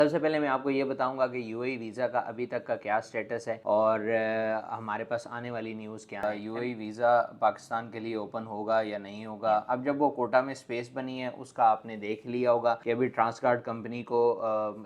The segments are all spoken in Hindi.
सबसे पहले मैं आपको ये बताऊंगा कि यूएई वीज़ा का अभी तक का क्या स्टेटस है और हमारे पास आने वाली न्यूज़ क्या है। यूएई वीज़ा पाकिस्तान के लिए ओपन होगा या नहीं होगा। अब जब वो कोटा में स्पेस बनी है उसका आपने देख लिया होगा कि अभी ट्रांसगार्ड कंपनी को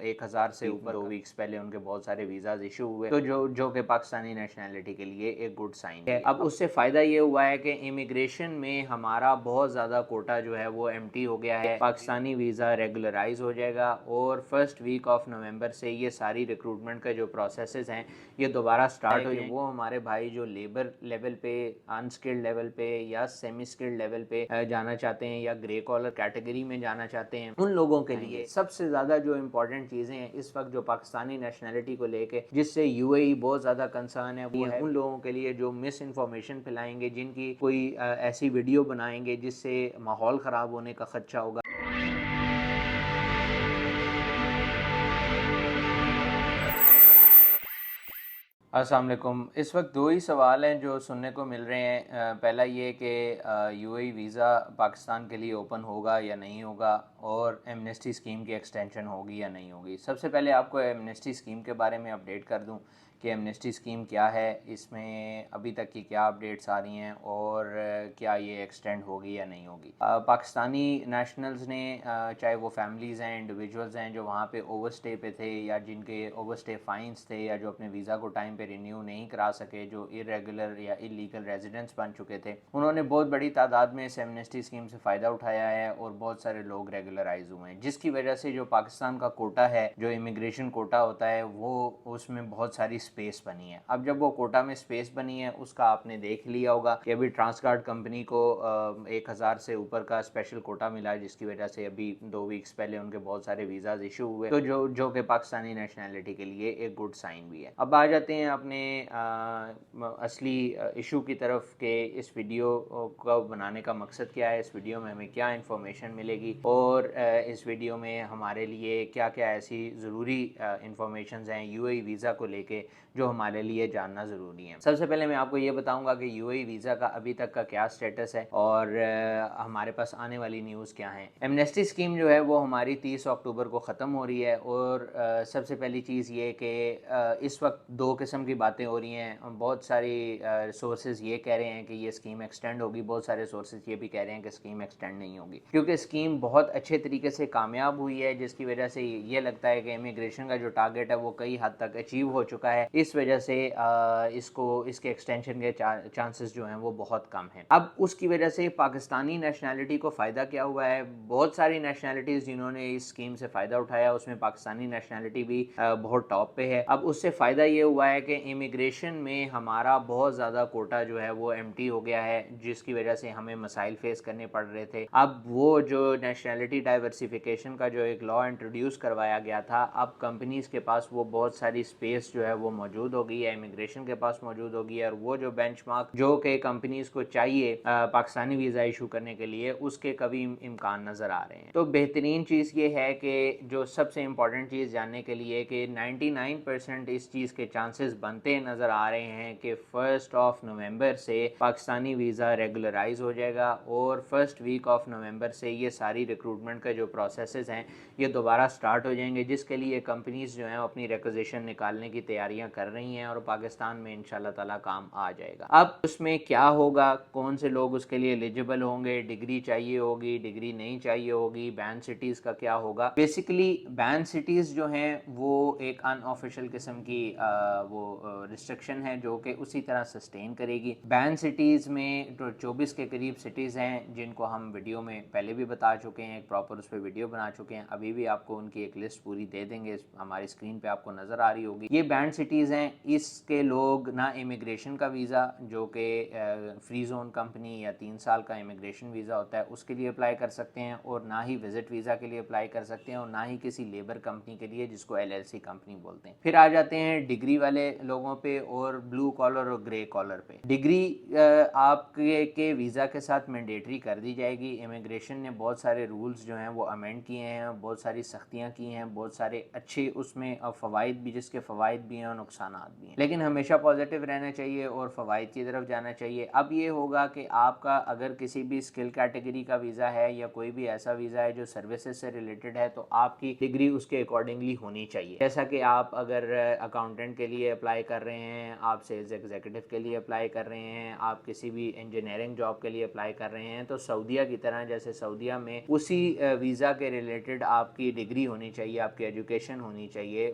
1000 से ऊपर 2 वीक्स पहले उनके बहुत सारे वीज़ाज इशू हुए, तो जो कि पाकिस्तानी नेशनैलिटी के लिए एक गुड साइन है। अब उससे फ़ायदा ये हुआ है कि इमिग्रेशन में हमारा बहुत ज़्यादा कोटा जो है वो एम्प्टी हो गया है। पाकिस्तानी वीज़ा रेगुलराइज हो जाएगा और फर्स्ट वीक ऑफ नवंबर से ये सारी रिक्रूटमेंट का जो प्रोसेसेस हैं ये दोबारा स्टार्ट हो जाए। वो हमारे भाई जो लेबर लेवल पे, अनस्किल्ड लेवल पे या सेमी स्किल्ड लेवल पे जाना चाहते हैं या ग्रे कॉलर कैटेगरी में जाना चाहते हैं, उन लोगों के लिए सबसे ज़्यादा जो इम्पोर्टेंट चीज़ें हैं इस वक्त जो पाकिस्तानी नेशनैलिटी को लेके जिससे यूएई बहुत ज़्यादा कंसर्न है, वो है उन लोगों के लिए जो मिस इन्फॉर्मेशन फैलाएंगे, जिनकी कोई ऐसी वीडियो बनाएंगे जिससे माहौल ख़राब होने का खदशा होगा। अस्सलाम वालेकुम। इस वक्त दो ही सवाल हैं जो सुनने को मिल रहे हैं। पहला ये कि यूएई वीज़ा पाकिस्तान के लिए ओपन होगा या नहीं होगा और एमनेस्टी स्कीम की एक्सटेंशन होगी या नहीं होगी। सबसे पहले आपको एमनेस्टी स्कीम के बारे में अपडेट कर दूं कि एमनेस्टी स्कीम क्या है, इसमें अभी तक की क्या अपडेट्स आ रही हैं और क्या ये एक्सटेंड होगी या नहीं होगी। पाकिस्तानी नेशनल्स ने चाहे वो फैमिलीज़ हैं, इंडिविजुअल्स हैं जो वहाँ पे ओवरस्टे पे थे या जिनके ओवरस्टे फाइन्स थे या जो अपने वीज़ा को टाइम पे रिन्यू नहीं करा सके, जो इरेगुलर या इलीगल रेजिडेंट्स बन चुके थे, उन्होंने बहुत बड़ी तादाद में इस एमनेस्टी स्कीम से फ़ायदा उठाया है और बहुत सारे लोग रेगुलराइज हुए हैं, जिसकी वजह से जो पाकिस्तान का कोटा है, जो इमिग्रेशन कोटा होता है, वो उसमें बहुत सारी स्पेस बनी है। अब जब वो कोटा में स्पेस बनी है उसका आपने देख लिया होगा कि अभी ट्रांसगार्ड कंपनी को 1000 से ऊपर का स्पेशल कोटा मिला है, जिसकी वजह से अभी 2 वीक्स पहले उनके बहुत सारे वीज़ाज इशू हुए, तो जो कि पाकिस्तानी नेशनैलिटी के लिए एक गुड साइन भी है। अब आ जाते हैं अपने असली इशू की तरफ कि इस वीडियो को बनाने का मकसद क्या है, इस वीडियो में हमें क्या इन्फॉर्मेशन मिलेगी और इस वीडियो में हमारे लिए क्या क्या ऐसी ज़रूरी इंफॉर्मेशन हैं यूएई वीज़ा को लेके जो हमारे लिए जानना ज़रूरी है। सबसे पहले मैं आपको ये बताऊंगा कि यूएई वीज़ा का अभी तक का क्या स्टेटस है और हमारे पास आने वाली न्यूज़ क्या है। एमनेस्टी स्कीम जो है वो हमारी 30 अक्टूबर को ख़त्म हो रही है और सबसे पहली चीज़ ये कि इस वक्त दो किस्म की बातें हो रही हैं। बहुत सारी सोर्सेज ये कह रहे हैं कि ये स्कीम एक्सटेंड होगी, बहुत सारे सोर्सेज ये भी कह रहे हैं कि स्कीम एक्सटेंड नहीं होगी, क्योंकि स्कीम बहुत अच्छे तरीके से कामयाब हुई है, जिसकी वजह से ये लगता है कि इमिग्रेशन का जो टारगेट है वो कई हद तक अचीव हो चुका है। इस वजह से इसके एक्सटेंशन के चांसेस जो हैं वो बहुत कम हैं। अब उसकी वजह से पाकिस्तानी नेशनैलिटी को फ़ायदा क्या हुआ है। बहुत सारी नेशनैलिटीज़ जिन्होंने इस स्कीम से फ़ायदा उठाया उसमें पाकिस्तानी नेशनैलिटी भी बहुत टॉप पे है। अब उससे फ़ायदा ये हुआ है कि इमिग्रेशन में हमारा बहुत ज़्यादा कोटा जो है वो एम्प्टी हो गया है, जिसकी वजह से हमें मसाइल फेस करने पड़ रहे थे। अब वो जो नेशनैलिटी डाइवर्सिफिकेशन का जो एक लॉ इंट्रोड्यूस करवाया गया था, अब कंपनीज़ के पास वो बहुत सारी स्पेस जो है वो मौजूद हो गई है, इमिग्रेशन के पास मौजूद होगी और वो जो बेंचमार्क जो कि कंपनीज़ को चाहिए पाकिस्तानी वीज़ा इशू करने के लिए, उसके कभी इम्कान नज़र आ रहे हैं। तो बेहतरीन चीज़ ये है कि जो सबसे इम्पॉर्टेंट चीज़ जानने के लिए कि 99% इस चीज़ के चांसेस बनते नज़र आ रहे हैं कि 1 नवंबर से पाकिस्तानी वीज़ा रेगुलराइज हो जाएगा और फर्स्ट वीक ऑफ नवंबर से ये सारी रिक्रूटमेंट का जो प्रोसेसेस हैं ये दोबारा स्टार्ट हो जाएंगे, जिसके लिए कंपनीज़ जो हैं अपनी रिक्वेजिशन निकालने की तैयारियां कर रही हैं और पाकिस्तान में इंशाल्लाह ताला काम आ जाएगा। अब उसमें क्या होगा, कौन से लोग उसके लिए एलिजिबल होंगे, डिग्री चाहिए होगी, डिग्री नहीं चाहिए होगी, बैन सिटीज़ का क्या होगा। बेसिकली बैन सिटीज़ जो हैं वो एक अनऑफिशियल किस्म की रिस्ट्रिक्शन है जो कि उसी तरह सस्टेन करेगी। बैन सिटीज़ में 24 के करीब सिटीज़ हैं जिनको हम वीडियो में पहले भी बता चुके हैं, एक प्रॉपर उस पर वीडियो बना चुके हैं। अभी भी आपको उनकी एक लिस्ट पूरी दे देंगे, हमारी स्क्रीन पे आपको नज़र आ रही होगी। ये बैंड सिटीज़ हैं, इसके लोग ना इमिग्रेशन का वीज़ा जो कि फ्री जोन कंपनी या 3 साल का इमिग्रेशन वीज़ा होता है उसके लिए अप्लाई कर सकते हैं और ना ही विजिट वीज़ा के लिए अप्लाई कर सकते हैं और ना ही किसी लेबर कंपनी के लिए जिसको LLC कंपनी बोलते हैं। फिर आ जाते हैं डिग्री वाले लोगों पे और ब्लू कॉलर और ग्रे कॉलर पे। डिग्री आपके वीज़ा के साथ मैंडेटरी कर दी जाएगी। इमिग्रेशन ने बहुत सारे रूल्स जो हैं वो अमेंड किए हैं, बहुत सारी सख्तियाँ की हैं, बहुत सारे अच्छे उसमें फ़वाइद भी, जिसके फ़वाइद भी हैं और नुकसानात भी हैं। लेकिन हमेशा पॉजिटिव रहना चाहिए और फ़वाइद की तरफ जाना चाहिए। अब ये होगा कि आपका अगर किसी भी स्किल कैटेगरी का वीज़ा है या कोई भी ऐसा वीज़ा है जो सर्विसेज से रिलेटेड है, तो आपकी डिग्री उसके अकॉर्डिंगली होनी चाहिए। जैसा कि आप अगर अकाउंटेंट के लिए अप्लाई कर रहे हैं, आप सेल्स एग्जीक्यूटिव के लिए अप्लाई कर रहे हैं, आप किसी भी इंजीनियरिंग जॉब के लिए अप्लाई कर रहे हैं, तो सऊदीया की तरह जैसे सऊदीया में उसी वीज़ा के रिलेटेड आपकी डिग्री होनी चाहिए, आपकी एजुकेशन होनी चाहिए।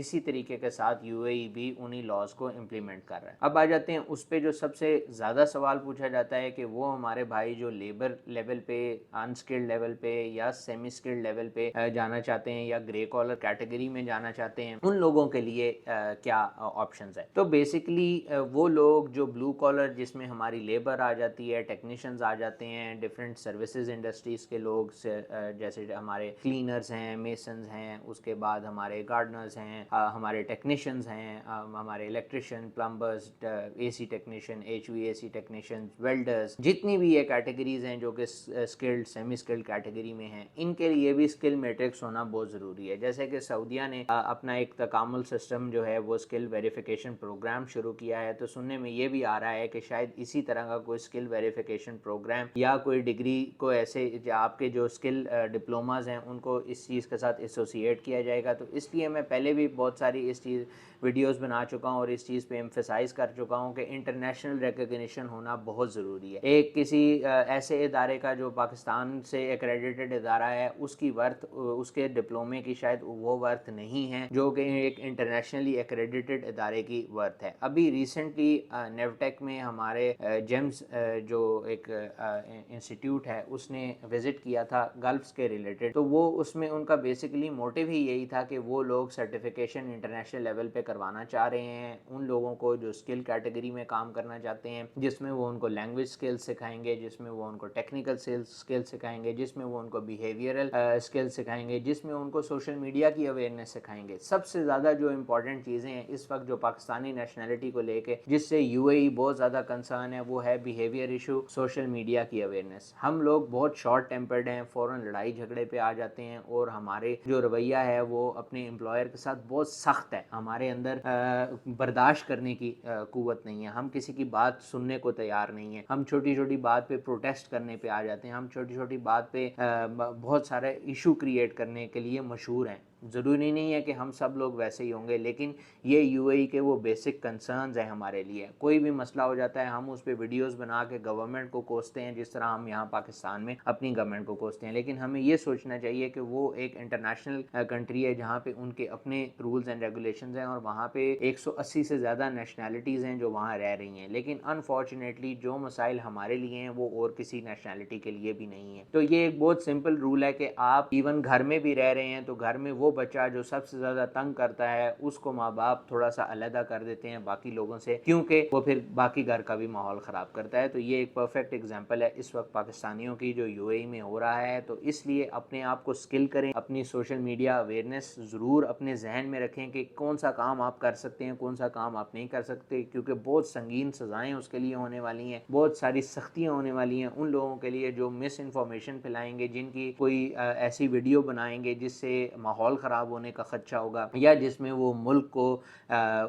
इसी तरीके के साथ यूएई भी उन्हीं लॉज को इम्प्लीमेंट कर रहा है। अब आ जाते हैं उस पे जो सबसे ज़्यादा सवाल पूछा जाता है कि वो हमारे भाई जो लेबर लेवल पे, अनस्किल्ड लेवल पे या सेमी स्किल्ड लेवल पे जाना चाहते हैं या ग्रे कॉलर कैटेगरी में जाना चाहते हैं, उन लोगों के लिए क्या ऑप्शंस है। तो बेसिकली वो लोग जो ब्लू कॉलर जिसमें हमारी लेबर आ जाती है, टेक्नीशियंस आ जाते हैं, डिफरेंट सर्विसेज इंडस्ट्रीज के लोग जैसे हमारे क्लीनर्स हैं, मेसन्स हैं, उसके बाद हमारे गार्डनर्स हैं, हमारे टेक्नीशियंस हैं, हमारे electrician, plumbers, AC technician, HVAC technician, welders, जितनी भी ये कैटेगरीज हैं जो कि स्किल्ड सेमी स्किल्ड कैटेगरी में हैं, इनके लिए भी स्किल मैट्रिक्स होना बहुत ज़रूरी है। जैसे कि सऊदीया ने अपना एक तकामुल सिस्टम जो है वो स्किल वेरिफिकेशन प्रोग्राम शुरू किया है, तो सुनने में ये भी आ रहा है कि शायद इसी तरह का कोई स्किल वेरिफिकेशन प्रोग्राम या कोई डिग्री को ऐसे आपके जो स्किल डिप्लोमाज हैं उनको इस चीज़ के साथ एसोसिएट किया जाएगा। तो इसलिए मैं पहले भी बहुत सारी इस चीज़ वीडियोस बना चुका हूँ और इस चीज़ पे एम्फेसाइज कर चुका हूँ कि इंटरनेशनल रिकग्निशन होना बहुत ज़रूरी है। एक किसी ऐसे इदारे का जो पाकिस्तान से एक्रेडिटेड इदारा है, उसकी वर्थ, उसके डिप्लोमे की शायद वो वर्थ नहीं है जो कि एक इंटरनेशनली एक्रेडिटेड इदारे की वर्थ है। अभी रिसेंटली नेवटेक में हमारे जेम्स जो एक इंस्टीट्यूट है उसने विज़िट किया था गल्फ्स के रिलेटेड, तो वो उसमें उनका बेसिकली मोटिव ही यही था कि वो लोग सर्टिफिकेशन इंटरनेशनल लेवल पे करवाना चाह रहे हैं उन लोगों को जो स्किल कैटेगरी में काम करना चाहते हैं, जिसमें वो उनको लैंग्वेज स्किल्स सिखाएंगे, जिसमें वो उनको टेक्निकल स्किल्स सिखाएंगे, जिसमें वो उनको बिहेवियरल स्किल्स सिखाएंगे, जिसमें उनको सोशल मीडिया की अवेयरनेस सिखाएंगे। सबसे ज़्यादा जो इंपॉर्टेंट चीज़ें हैं इस वक्त जो पाकिस्तानी नेशनलिटी को लेके जिससे यूएई बहुत ज़्यादा कंसर्न है, वो है बिहेवियर इशू, सोशल मीडिया की अवेयरनेस। हम लोग बहुत शॉर्ट टेम्पर्ड हैं, फ़ौरन लड़ाई झगड़े पे आ जाते हैं और हमारे जो रवैया है वो अपने एम्प्लॉयर के साथ बहुत सख्त है। हमारे अंदर बर्दाश्त करने की कुव्वत नहीं है, हम किसी की बात सुनने को तैयार नहीं है, हम छोटी छोटी बात पे प्रोटेस्ट करने पे आ जाते हैं, हम छोटी छोटी बात पे बहुत सारे इशू क्रिएट करने के लिए मशहूर हैं। ज़रूरी नहीं है कि हम सब लोग वैसे ही होंगे, लेकिन ये यूएई के वो बेसिक कंसर्न्स हैं हमारे लिए। कोई भी मसला हो जाता है हम उस पर वीडियोस बना के गवर्नमेंट को कोसते हैं, जिस तरह हम यहाँ पाकिस्तान में अपनी गवर्नमेंट को कोसते हैं, लेकिन हमें ये सोचना चाहिए कि वो एक इंटरनेशनल कंट्री है जहाँ पे उनके अपने रूल्स एंड रेगुलेशंस हैं और वहाँ पे 180 से ज़्यादा नेशनैलिटीज़ हैं जो वहाँ रह रही हैं, लेकिन अनफॉर्चुनेटली जो मसाइल हमारे लिए हैं वो और किसी नेशनैलिटी के लिए भी नहीं है। तो ये एक बहुत सिंपल रूल है कि आप इवन घर में भी रह रहे हैं तो घर में वो बच्चा जो सबसे ज़्यादा तंग करता है उसको माँ बाप थोड़ा सा अलहदा कर देते हैं बाकी लोगों से, क्योंकि वो फिर बाकी घर का भी माहौल ख़राब करता है। तो ये एक परफेक्ट एग्जांपल है इस वक्त पाकिस्तानियों की जो यूएई में हो रहा है। तो इसलिए अपने आप को स्किल करें, अपनी सोशल मीडिया अवेयरनेस ज़रूर अपने जहन में रखें कि कौन सा काम आप कर सकते हैं, कौन सा काम आप नहीं कर सकते, क्योंकि बहुत संगीन सज़ाएँ उसके लिए होने वाली हैं, बहुत सारी सख्तियाँ होने वाली हैं उन लोगों के लिए जो मिस इन्फॉर्मेशन फैलाएंगे, जिनकी कोई ऐसी वीडियो बनाएंगे जिससे माहौल ख़राब होने का ख़दशा होगा या जिसमें वो मुल्क को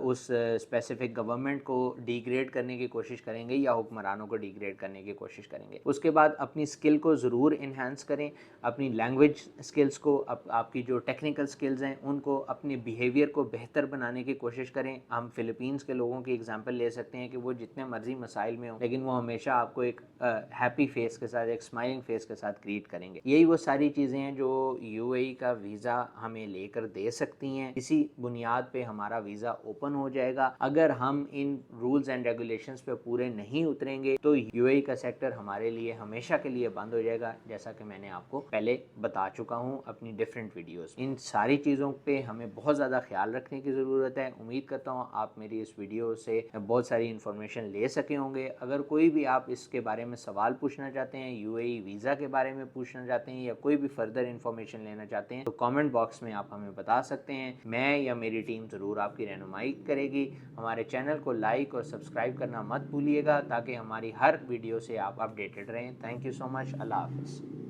उस स्पेसिफिक गवर्नमेंट को डिग्रेड करने की कोशिश करेंगे या हुक्मरानों को डिग्रेड करने की कोशिश करेंगे। उसके बाद अपनी स्किल को ज़रूर इन्हांस करें, अपनी लैंग्वेज स्किल्स को, आपकी जो टेक्निकल स्किल्स हैं उनको, अपने बिहेवियर को बेहतर बनाने की कोशिश करें। हम फ़िलीपींस के लोगों की एग्जांपल ले सकते हैं कि वो जितने मर्जी मसाइल में हो लेकिन वो हमेशा आपको एक हैप्पी फेस के साथ, एक स्माइलिंग फेस के साथ ग्रीट करेंगे। यही वो सारी चीज़ें हैं जो यूएई का वीज़ा हमें लेकर दे सकती हैं। इसी बुनियाद पे हमारा वीज़ा ओपन हो जाएगा। अगर हम इन रूल्स एंड रेगुलेशंस पे पूरे नहीं उतरेंगे तो यूएई का सेक्टर हमारे लिए हमेशा के लिए बंद हो जाएगा, जैसा कि मैंने आपको पहले बता चुका हूँ अपनी डिफरेंट वीडियोस। इन सारी चीज़ों पे हमें बहुत ज़्यादा ख्याल रखने की ज़रूरत है। उम्मीद करता हूँ आप मेरी इस वीडियो से बहुत सारी इन्फॉर्मेशन ले सके होंगे। अगर कोई भी आप इसके बारे में सवाल पूछना चाहते हैं, यूएई वीज़ा के बारे में पूछना चाहते हैं या कोई भी फर्दर इन्फॉर्मेशन लेना चाहते हैं तो कमेंट बॉक्स में आप हमें बता सकते हैं। मैं या मेरी टीम ज़रूर आपकी रहनुमाई करेगी। हमारे चैनल को लाइक और सब्सक्राइब करना मत भूलिएगा ताकि हमारी हर वीडियो से आप अपडेटेड रहें। Thank you so much. Allah हाफ़िज़।